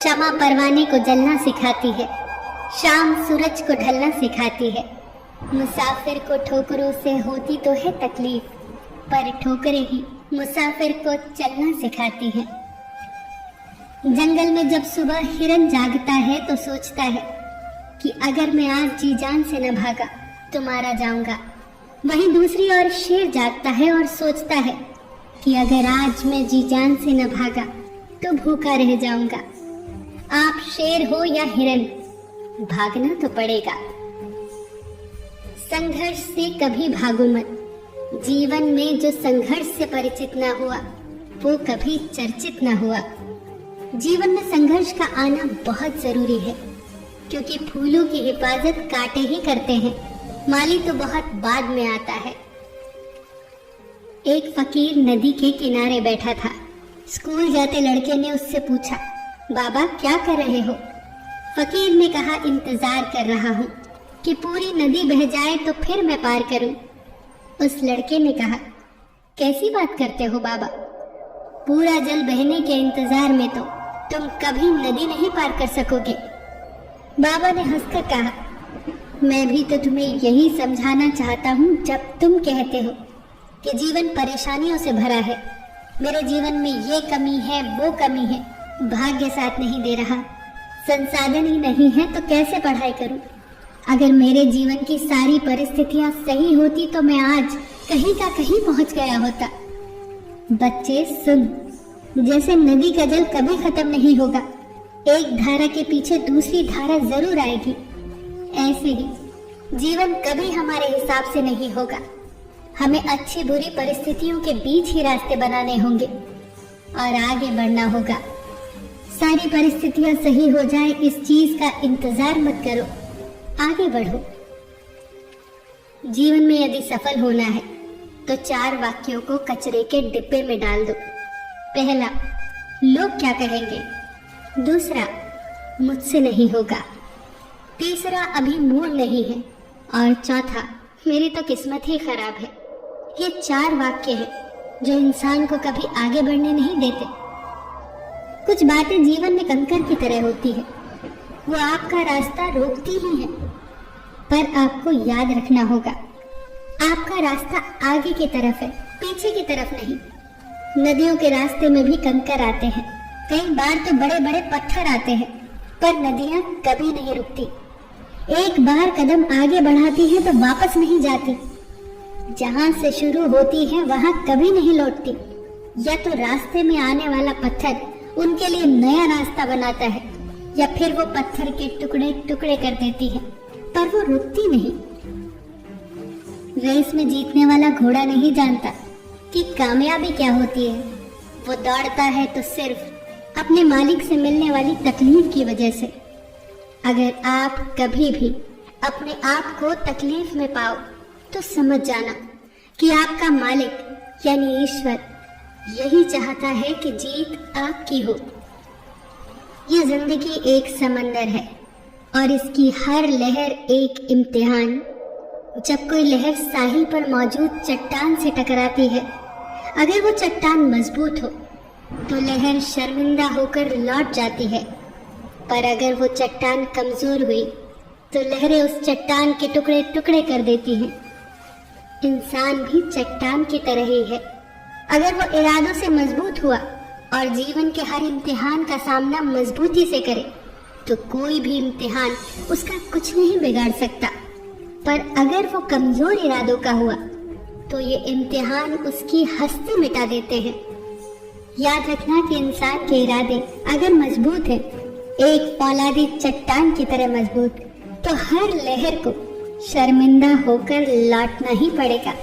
शमा परवाने को जलना सिखाती है, शाम सूरज को ढलना सिखाती है। मुसाफिर को ठोकरों से होती तो है तकलीफ, पर ठोकरें ही मुसाफिर को चलना सिखाती हैं। जंगल में जब सुबह हिरन जागता है तो सोचता है कि अगर मैं आज जी जान से न भागा तो मारा जाऊंगा। वहीं दूसरी ओर शेर जागता है और सोचता है कि अगर आज मैं जी जान से न भागा तो भूखा रह जाऊंगा। आप शेर हो या हिरन, भागना तो पड़ेगा। संघर्ष से कभी भागो मत। जीवन में जो संघर्ष से परिचित ना हुआ वो कभी चर्चित ना हुआ। जीवन में संघर्ष का आना बहुत जरूरी है, क्योंकि फूलों की हिफाजत कांटे ही करते हैं, माली तो बहुत बाद में आता है। एक फकीर नदी के किनारे बैठा था। स्कूल जाते लड़के ने उससे पूछा, बाबा क्या कर रहे हो? फकीर ने कहा, इंतजार कर रहा हूँ कि पूरी नदी बह जाए तो फिर मैं पार करूं। उस लड़के ने कहा, कैसी बात करते हो बाबा? पूरा जल बहने के इंतजार में तो तुम कभी नदी नहीं पार कर सकोगे। बाबा ने हंसकर कहा, मैं भी तो तुम्हें यही समझाना चाहता हूँ जब तुम कहते हो कि जीवन परेशानियों से भरा है। मेरे जीवन में ये कमी है, वो कमी है, भाग्य साथ नहीं दे रहा, संसाधन ही नहीं है तो कैसे पढ़ाई करूं? अगर मेरे जीवन की सारी परिस्थितियां सही होती तो मैं आज कहीं का कहीं पहुंच गया होता। बच्चे सुन, जैसे नदी का जल कभी खत्म नहीं होगा, एक धारा के पीछे दूसरी धारा जरूर आएगी, ऐसे ही जीवन कभी हमारे हिसाब से नहीं होगा। हमें अच्छी बुरी परिस्थितियों के बीच ही रास्ते बनाने होंगे और आगे बढ़ना होगा। सारी परिस्थितियां सही हो जाए इस चीज का इंतजार मत करो, आगे बढ़ो। जीवन में यदि सफल होना है तो 4 वाक्यों को कचरे के डिब्बे में डाल दो। पहला, लोग क्या कहेंगे। दूसरा, मुझसे नहीं होगा। तीसरा, अभी मूड नहीं है। और चौथा, मेरी तो किस्मत ही खराब है। ये 4 वाक्य हैं जो इंसान को कभी आगे बढ़ने नहीं देते। कुछ बातें जीवन में कंकर की तरह होती है, वो आपका रास्ता रोकती ही है, पर आपको याद रखना होगा आपका रास्ता आगे की तरफ है, पीछे की तरफ नहीं। नदियों के रास्ते में भी कंकर आते हैं, कई बार तो बड़े बड़े पत्थर आते हैं, पर नदियां कभी नहीं रुकती। एक बार कदम आगे बढ़ाती है तो वापस नहीं जाती। जहां से शुरू होती है वहां कभी नहीं लौटती। या तो रास्ते में आने वाला पत्थर उनके लिए नया रास्ता बनाता है, या फिर वो पत्थर के टुकड़े टुकड़े कर देती है, पर वो रुकती नहीं। रेस में जीतने वाला घोड़ा नहीं जानता कि कामयाबी क्या होती है। वो दौड़ता है तो सिर्फ अपने मालिक से मिलने वाली तकलीफ की वजह से। अगर आप कभी भी अपने आप को तकलीफ में पाओ तो समझ जाना कि आपका मालिक यानी ईश्वर यही चाहता है कि जीत आपकी हो। ये जिंदगी एक समंदर है और इसकी हर लहर एक इम्तिहान। जब कोई लहर साहिल पर मौजूद चट्टान से टकराती है, अगर वो चट्टान मजबूत हो तो लहर शर्मिंदा होकर लौट जाती है, पर अगर वो चट्टान कमजोर हुई तो लहरें उस चट्टान के टुकड़े टुकड़े कर देती हैं। इंसान भी चट्टान की तरह ही है। अगर वो इरादों से मजबूत हुआ और जीवन के हर इम्तिहान का सामना मजबूती से करे तो कोई भी इम्तिहान उसका कुछ नहीं बिगाड़ सकता। पर अगर वो कमजोर इरादों का हुआ तो ये इम्तिहान उसकी हस्ती मिटा देते हैं। याद रखना कि इंसान के इरादे अगर मजबूत है, एक फौलादी चट्टान की तरह मजबूत, तो हर लहर को शर्मिंदा होकर लौटना ही पड़ेगा।